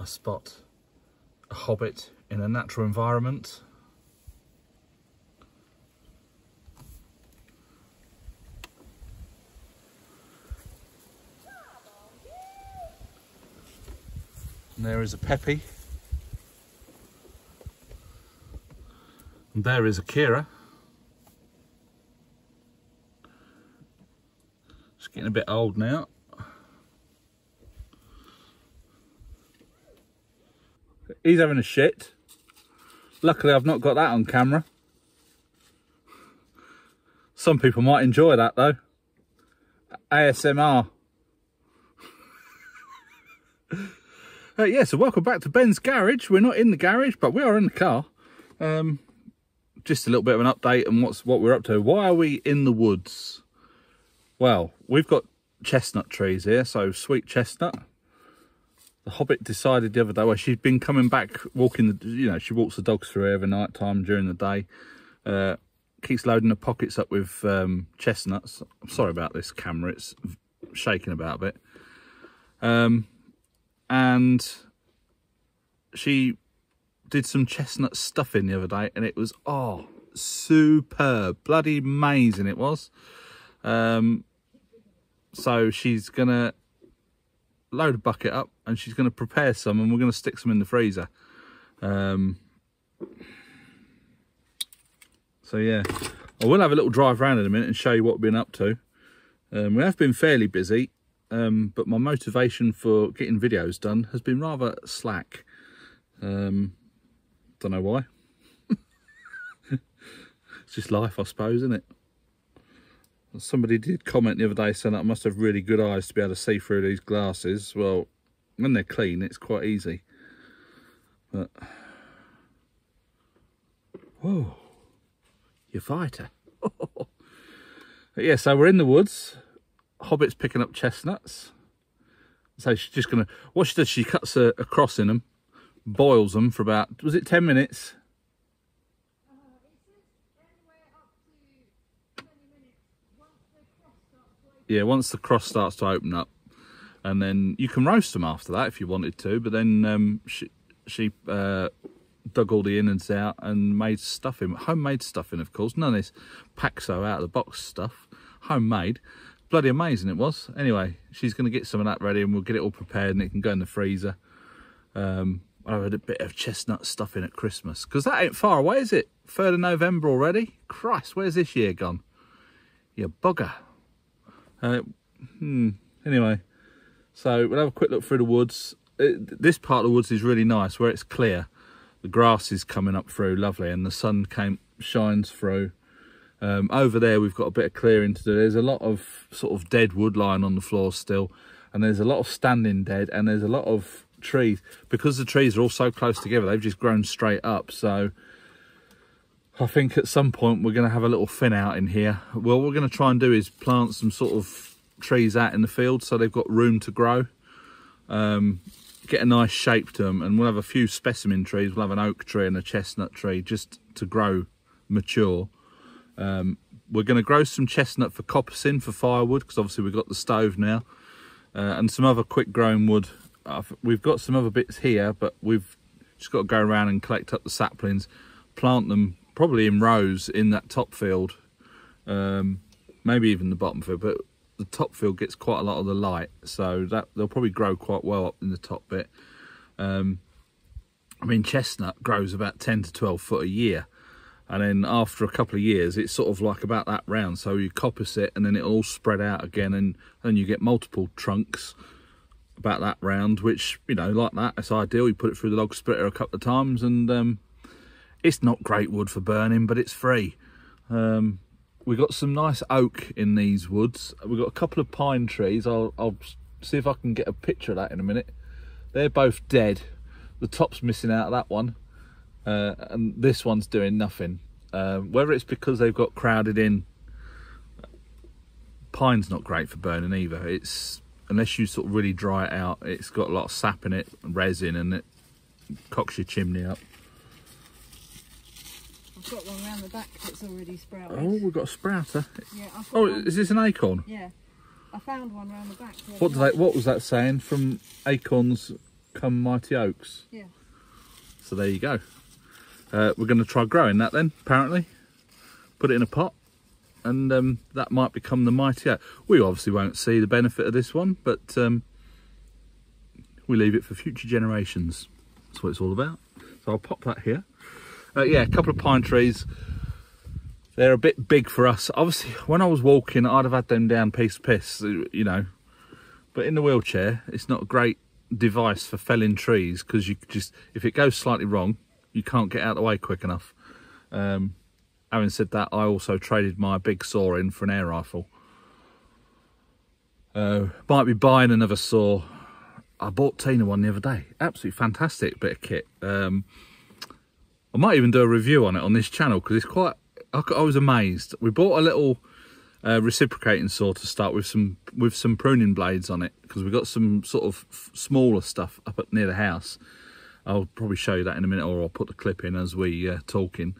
spot a hobbit in a natural environment. And there is a Peppy. And there is a Kira. It's getting a bit old now. He's having a shit. Luckily I've not got that on camera. Some people might enjoy that though. ASMR. Yeah, so welcome back to Ben's garage. We're not in the garage, but we are in the car. Just a little bit of an update on what we're up to. Why are we in the woods? Well, we've got chestnut trees here, so sweet chestnut. The Hobbit decided the other day, well, she's been coming back walking, she walks the dogs through every night time during the day. Keeps loading the pockets up with chestnuts. I'm sorry about this camera, it's shaking about a bit. And she did some chestnut stuffing the other day, and it was, oh, superb, bloody amazing it was. So she's gonna load a bucket up and she's gonna prepare some, and we're gonna stick some in the freezer. So yeah, I will have a little drive around in a minute and show you what we've been up to. We have been fairly busy, but my motivation for getting videos done has been rather slack. Don't know why. It's just life, I suppose, isn't it? Somebody did comment the other day saying that I must have really good eyes to be able to see through these glasses. Well, when they're clean, it's quite easy. But whoa, you fighter. But yeah, so we're in the woods. Hobbit's picking up chestnuts. So she's just gonna, what she does, she cuts a cross in them, boils them for about, was it 10 minutes? Yeah, once the cross starts to open up, and then you can roast them after that if you wanted to. But then she dug all the innards out and made stuffing, homemade stuffing, of course. None of this Paxo out of the box stuff, homemade. Bloody amazing it was. Anyway, she's going to get some of that ready, and we'll get it all prepared, and it can go in the freezer. I had a bit of chestnut stuffing at Christmas, because that ain't far away, is it? 3rd of November already. Christ, where's this year gone? You bugger. Anyway, so we'll have a quick look through the woods. This part of the woods is really nice, where it's clear. The grass is coming up through, lovely, and the sun shines through. Over there we've got a bit of clearing to do. There's a lot of sort of dead wood lying on the floor still, and there's a lot of standing dead, and there's a lot of trees. Because the trees are all so close together, they've just grown straight up. So I think at some point we're going to have a little thin out in here. Well, what we're going to try and do is plant some sort of trees out in the field so they've got room to grow. Get a nice shape to them, and we'll have a few specimen trees. We'll have an oak tree and a chestnut tree just to grow mature. We're going to grow some chestnut for coppicing, for firewood, because obviously we've got the stove now, and some other quick growing wood. We've got some other bits here, but we've just got to go around and collect up the saplings, plant them probably in rows in that top field, maybe even the bottom field, but the top field gets quite a lot of the light, so that they'll probably grow quite well up in the top bit. I mean, chestnut grows about 10 to 12 foot a year, and then after a couple of years it's sort of like about that round, so you coppice it and then it'll all spread out again, and then you get multiple trunks about that round, which, like that, it's ideal. You put it through the log splitter a couple of times, and it's not great wood for burning, but it's free. We've got some nice oak in these woods. We've got a couple of pine trees. I'll see if I can get a picture of that in a minute. They're both dead. The top's missing out of that one, and this one's doing nothing. Whether it's because they've got crowded in, pine's not great for burning either. It's, unless you sort of really dry it out, it's got a lot of sap in it, resin, and it cocks your chimney up. I've got one round the back that's already sprouted. Oh, we've got a sprouter. Yeah. Is this an acorn? Yeah. I found one round the back. What was that saying? From acorns become mighty oaks. Yeah. So there you go. We're going to try growing that then, apparently. Put it in a pot, and that might become the mighty oak. We obviously won't see the benefit of this one, but we leave it for future generations. That's what it's all about. So I'll pop that here. Yeah, a couple of pine trees. They're a bit big for us. Obviously, when I was walking, I'd have had them down piece to piece, you know. But in the wheelchair, it's not a great device for felling trees, because you just, if it goes slightly wrong, you can't get out of the way quick enough. Having said that, I also traded my big saw in for an air rifle. Might be buying another saw. I bought Tina one the other day. Absolutely fantastic bit of kit. I might even do a review on it on this channel, because it's quite, I was amazed. We bought a little reciprocating saw to start with some pruning blades on it, because we got some sort of smaller stuff up near the house. I'll probably show you that in a minute, or I'll put the clip in as we talking.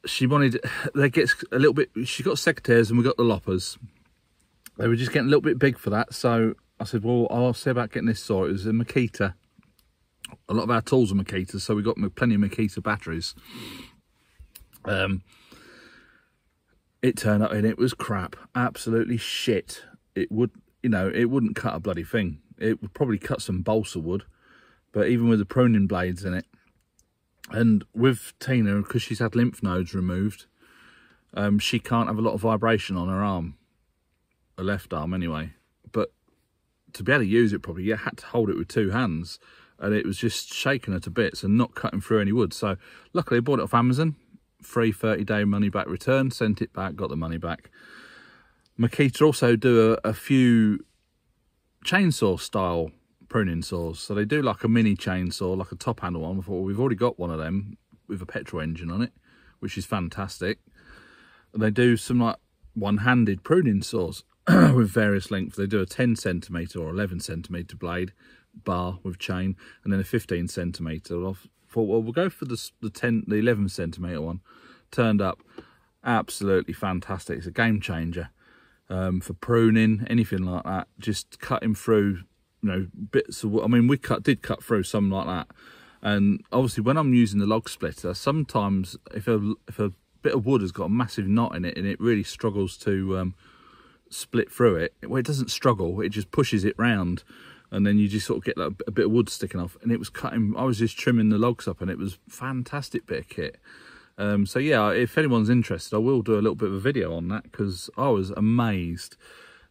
She wanted, they get a little bit, she got secateurs and we got the loppers. They were just getting a little bit big for that, so I said, well, I'll see about getting this saw. It was a Makita. A lot of our tools are Makitas, so we got plenty of Makita batteries. It turned up and it was crap, absolutely shit. It would, you know, it wouldn't cut a bloody thing. It would probably cut some balsa wood, but even with the pruning blades in it. And with Tina, because she's had lymph nodes removed, she can't have a lot of vibration on her arm, her left arm anyway. But to be able to use it properly, you had to hold it with two hands, and it was just shaking her to bits and not cutting through any wood. So luckily I bought it off Amazon, free 30-day money back return, sent it back, got the money back. Makita also do a few chainsaw style pruning saws, so they do like a mini chainsaw, like a top handle one. I thought, well, we've already got one of them with a petrol engine on it, which is fantastic. And they do some like one-handed pruning saws with various lengths. They do a 10cm or 11cm blade bar with chain, and then a 15cm. I thought, well, we'll go for the 11cm one. Turned up absolutely fantastic. It's a game changer for pruning, anything like that. Just cutting through, you know, bits of wood. I mean, we did cut through something like that. And obviously when I'm using the log splitter, sometimes if a bit of wood has got a massive knot in it and it really struggles to split through it, well, it doesn't struggle, it just pushes it round, and then you just sort of get like a bit of wood sticking off. And it was cutting, I was just trimming the logs up, and it was a fantastic bit of kit. So yeah, if anyone's interested, I will do a little bit of a video on that, because I was amazed.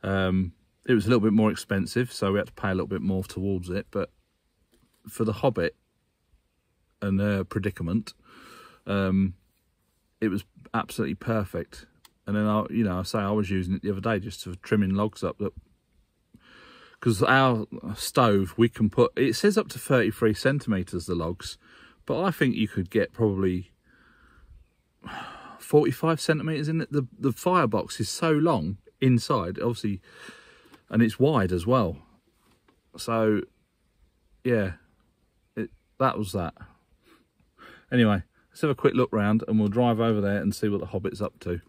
It was a little bit more expensive, so we had to pay a little bit more towards it, but for the Hobbit and predicament, it was absolutely perfect. And then I was using it the other day just for trimming logs up, because our stove, we can put, it says up to 33 centimeters the logs, but I think you could get probably 45 centimeters in it. The firebox is so long inside, obviously, and it's wide as well. So yeah, that was that. Anyway, let's have a quick look round and we'll drive over there and see what the Hobbit's up to.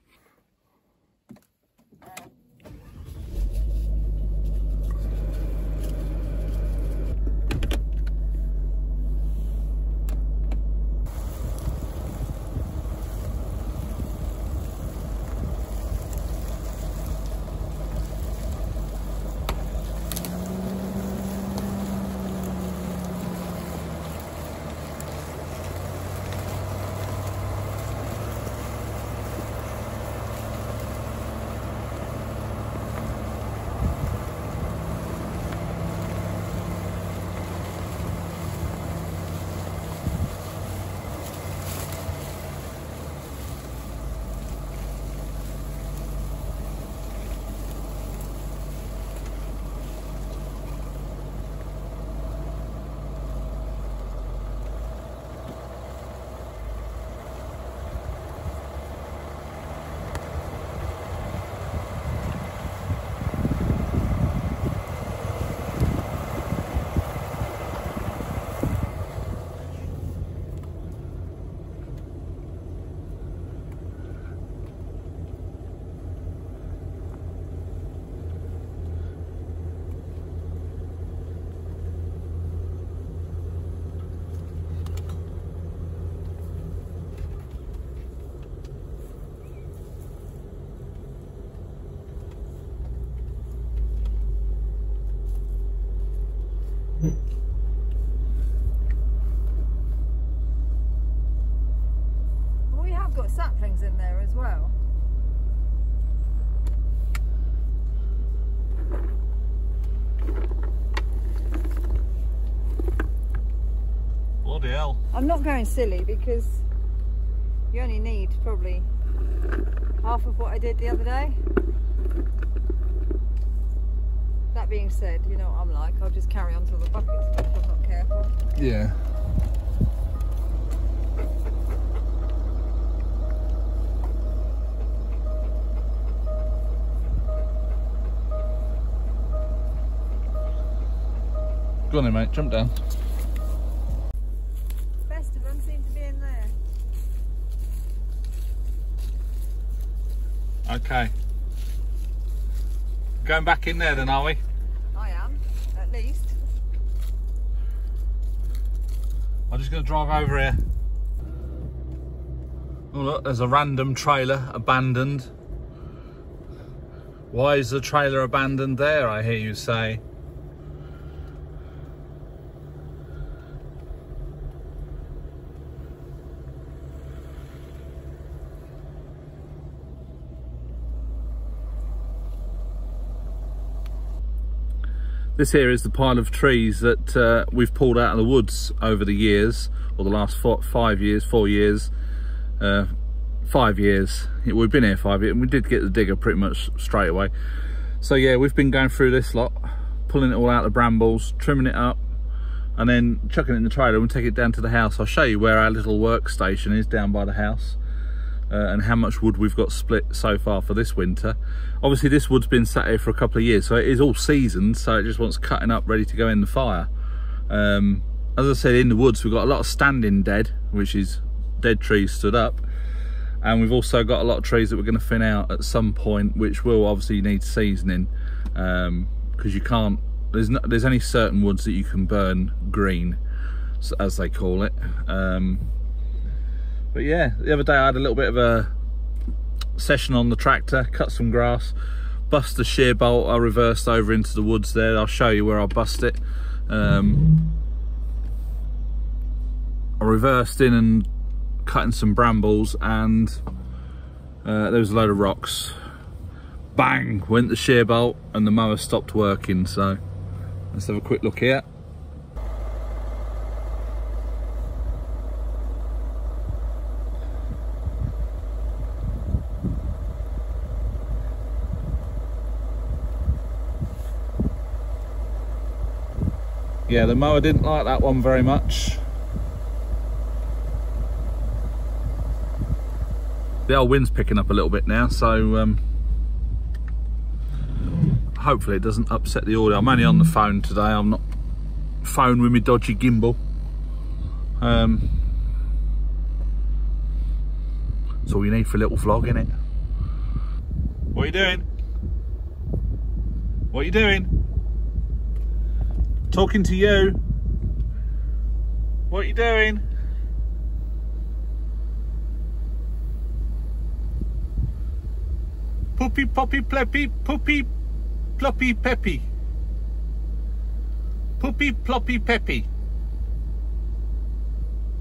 Well, we have got saplings in there as well. Bloody hell. I'm not going silly because you only need probably half of what I did the other day. That being said, you know what I'm like, I'll just carry on till the bucket's full if I'm not careful. Yeah. Go on then, mate, jump down. Best of them seem to be in there. Okay. Going back in there then, are we? I am, at least. I'm just going to drive over here. Oh look, there's a random trailer abandoned. Why is the trailer abandoned there, I hear you say? This here is the pile of trees that we've pulled out of the woods over the years, or the last 5 years, 4 years, 5 years. We've been here 5 years, and we did get the digger pretty much straight away. So yeah, we've been going through this lot, pulling it all out of the brambles, trimming it up, and then chucking it in the trailer and take it down to the house. I'll show you where our little workstation is down by the house. And how much wood we've got split so far for this winter. Obviously this wood's been sat here for a couple of years, so it is all seasoned, so it just wants cutting up, ready to go in the fire. As I said, in the woods we've got a lot of standing dead, which is dead trees stood up, and we've also got a lot of trees that we're going to thin out at some point, which will obviously need seasoning, because you can't, there's only certain woods that you can burn green, as they call it. But yeah, the other day I had a little bit of a session on the tractor, cut some grass, bust the shear bolt. I reversed over into the woods there. I'll show you where I bust it. I reversed in and cutting some brambles, and there was a load of rocks. Bang, went the shear bolt and the mower stopped working. So let's have a quick look here. Yeah, the mower didn't like that one very much. The old wind's picking up a little bit now, so hopefully it doesn't upset the audio. I'm only on the phone today, I'm not phone with my dodgy gimbal. That's all you need for a little vlog, innit? What are you doing? What are you doing? Talking to you. What are you doing? Poopy, poppy, pleppy, poopy, ploppy, peppy. Poopy, ploppy, peppy.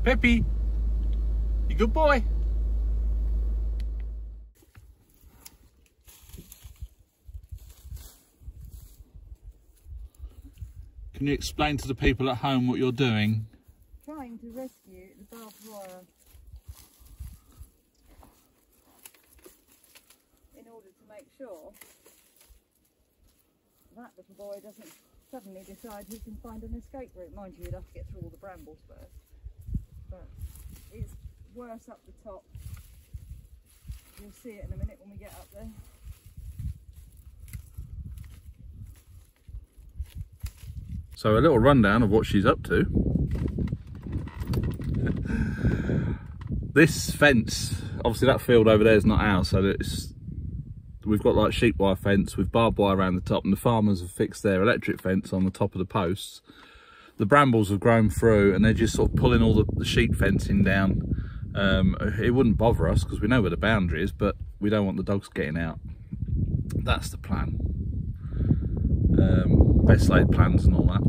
Peppy, you good boy? Can you explain to the people at home what you're doing? Trying to rescue the barbed wire in order to make sure that little boy doesn't suddenly decide he can find an escape route. Mind you, you'd have to get through all the brambles first, but it's worse up the top. You'll see it in a minute when we get up there. So a little rundown of what she's up to. This fence, obviously that field over there is not ours, so we've got like sheep wire fence with barbed wire around the top, and the farmers have fixed their electric fence on the top of the posts. The brambles have grown through and they're just sort of pulling all the sheep fencing down. It wouldn't bother us because we know where the boundary is, but we don't want the dogs getting out. That's the plan. Best laid plans and all that.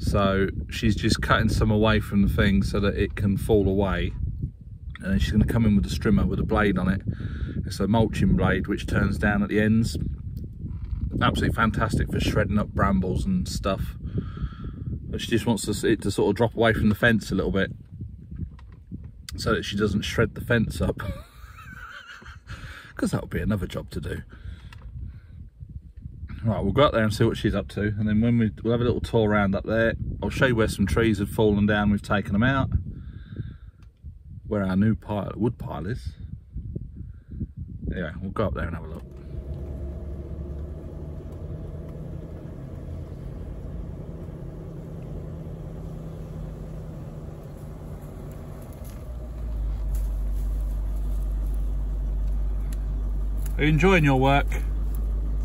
So she's just cutting some away from the thing so that it can fall away. And then she's going to come in with a strimmer with a blade on it. It's a mulching blade which turns down at the ends. Absolutely fantastic for shredding up brambles and stuff. But she just wants it to sort of drop away from the fence a little bit so that she doesn't shred the fence up. Because that would be another job to do. Right, we'll go up there and see what she's up to, and then when we'll have a little tour around up there. I'll show you where some trees have fallen down, we've taken them out, where our new wood pile is. Anyway, we'll go up there and have a look. Are you enjoying your work?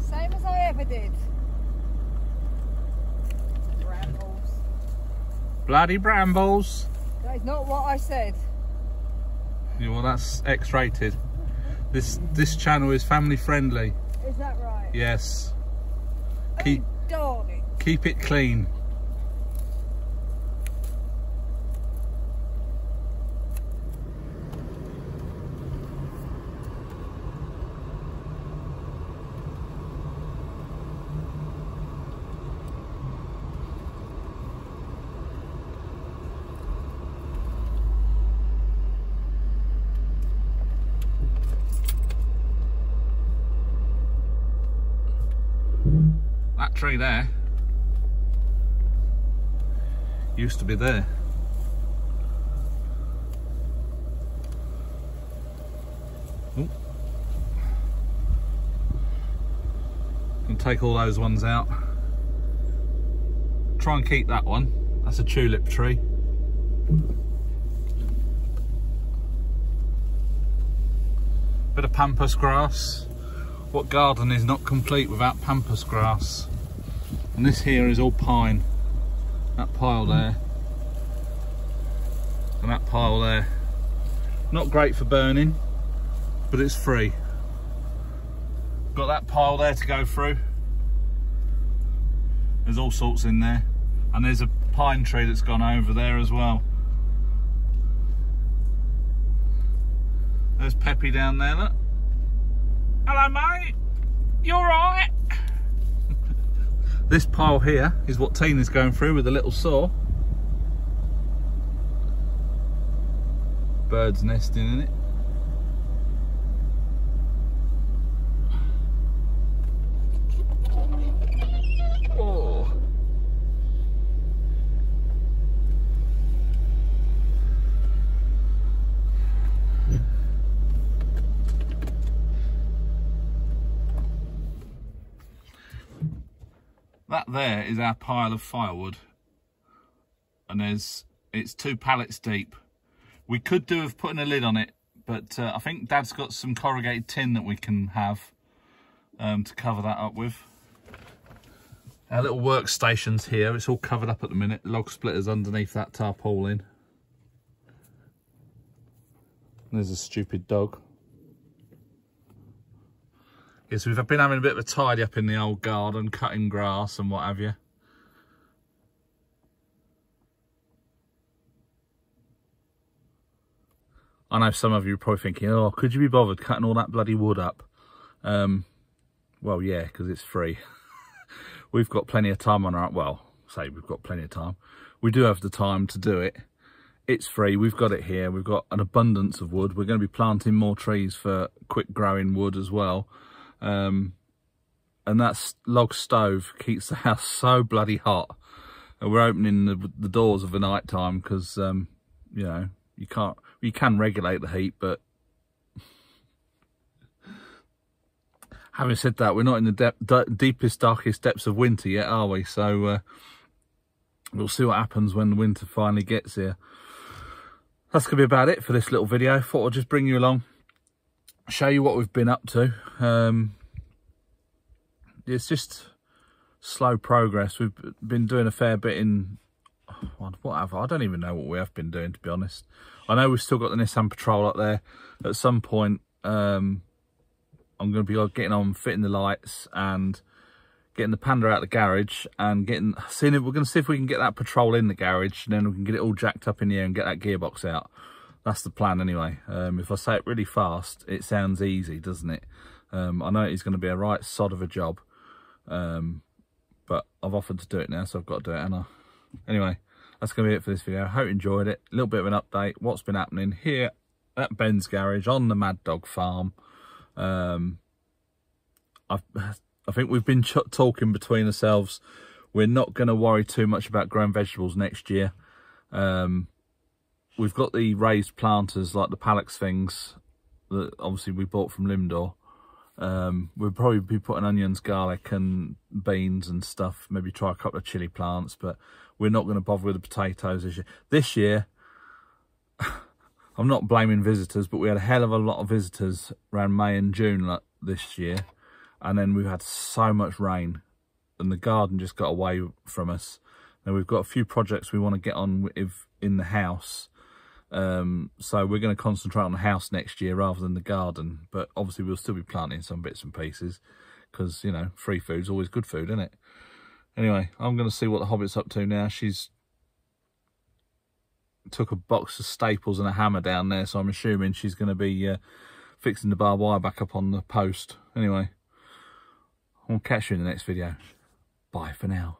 Same as I ever did. Brambles. Bloody brambles. That is not what I said. Yeah, well, that's X-rated. This channel is family friendly. Is that right? Yes. Oh, darling. Keep it clean. That tree there used to be there. Ooh. And take all those ones out. Try and keep that one. That's a tulip tree. Bit of pampas grass. What garden is not complete without pampas grass? And this here is all pine. That pile there. And that pile there. Not great for burning, but it's free. Got that pile there to go through. There's all sorts in there. And there's a pine tree that's gone over there as well. There's Peppy down there, look. Hello mate, you alright? This pile here is what Tina's going through with a little saw. Birds nesting in it. Oh. That there is our pile of firewood, and it's 2 pallets deep. We could do with putting a lid on it, but I think Dad's got some corrugated tin that we can have to cover that up with. Our little workstation's here. It's all covered up at the minute. Log splitters underneath that tarpaulin. There's a stupid dog. Yes, we've been having a bit of a tidy up in the old garden, cutting grass and what have you. I know some of you are probably thinking, oh, could you be bothered cutting all that bloody wood up? Well, yeah, because it's free. We've got plenty of time on our, well, say we've got plenty of time. We do have the time to do it. It's free, we've got it here. We've got an abundance of wood. We're going to be planting more trees for quick growing wood as well. And that log stove keeps the house so bloody hot. And we're opening the doors of the night time because, you know, you can regulate the heat, but having said that, we're not in the deepest, darkest depths of winter yet, are we? So we'll see what happens when the winter finally gets here. That's going to be about it for this little video. Thought I'd just bring you along, show you what we've been up to. It's just slow progress. We've been doing a fair bit in, whatever, I don't even know what we have been doing, to be honest. I know we've still got the Nissan Patrol up there. At some point, I'm going to be getting on fitting the lights and getting the Panda out of the garage and seeing if we're going to see if we can get that Patrol in the garage, and then we can get it all jacked up in the air and get that gearbox out. That's the plan anyway. If I say it really fast, it sounds easy, doesn't it? I know it's going to be a right sod of a job, but I've offered to do it now, so I've got to do it, haven't I? Anyway, that's going to be it for this video. I hope you enjoyed it. A little bit of an update, what's been happening here at Ben's garage on the Mad Dog farm. I think we've been talking between ourselves. We're not going to worry too much about growing vegetables next year. We've got the raised planters, like the Palex things, that obviously we bought from Limdor. We'll probably be putting onions, garlic and beans and stuff. Maybe try a couple of chili plants, but we're not going to bother with the potatoes this year. This year, I'm not blaming visitors, but we had a hell of a lot of visitors around May and June this year. And then we've had so much rain and the garden just got away from us. Now we've got a few projects we want to get on with in the house. So we're going to concentrate on the house next year rather than the garden. But obviously we'll still be planting some bits and pieces because, you know, free food's always good food, isn't it? Anyway, I'm going to see what the Hobbit's up to now. She's took a box of staples and a hammer down there, so I'm assuming she's going to be fixing the barbed wire back up on the post. Anyway, I'll catch you in the next video. Bye for now.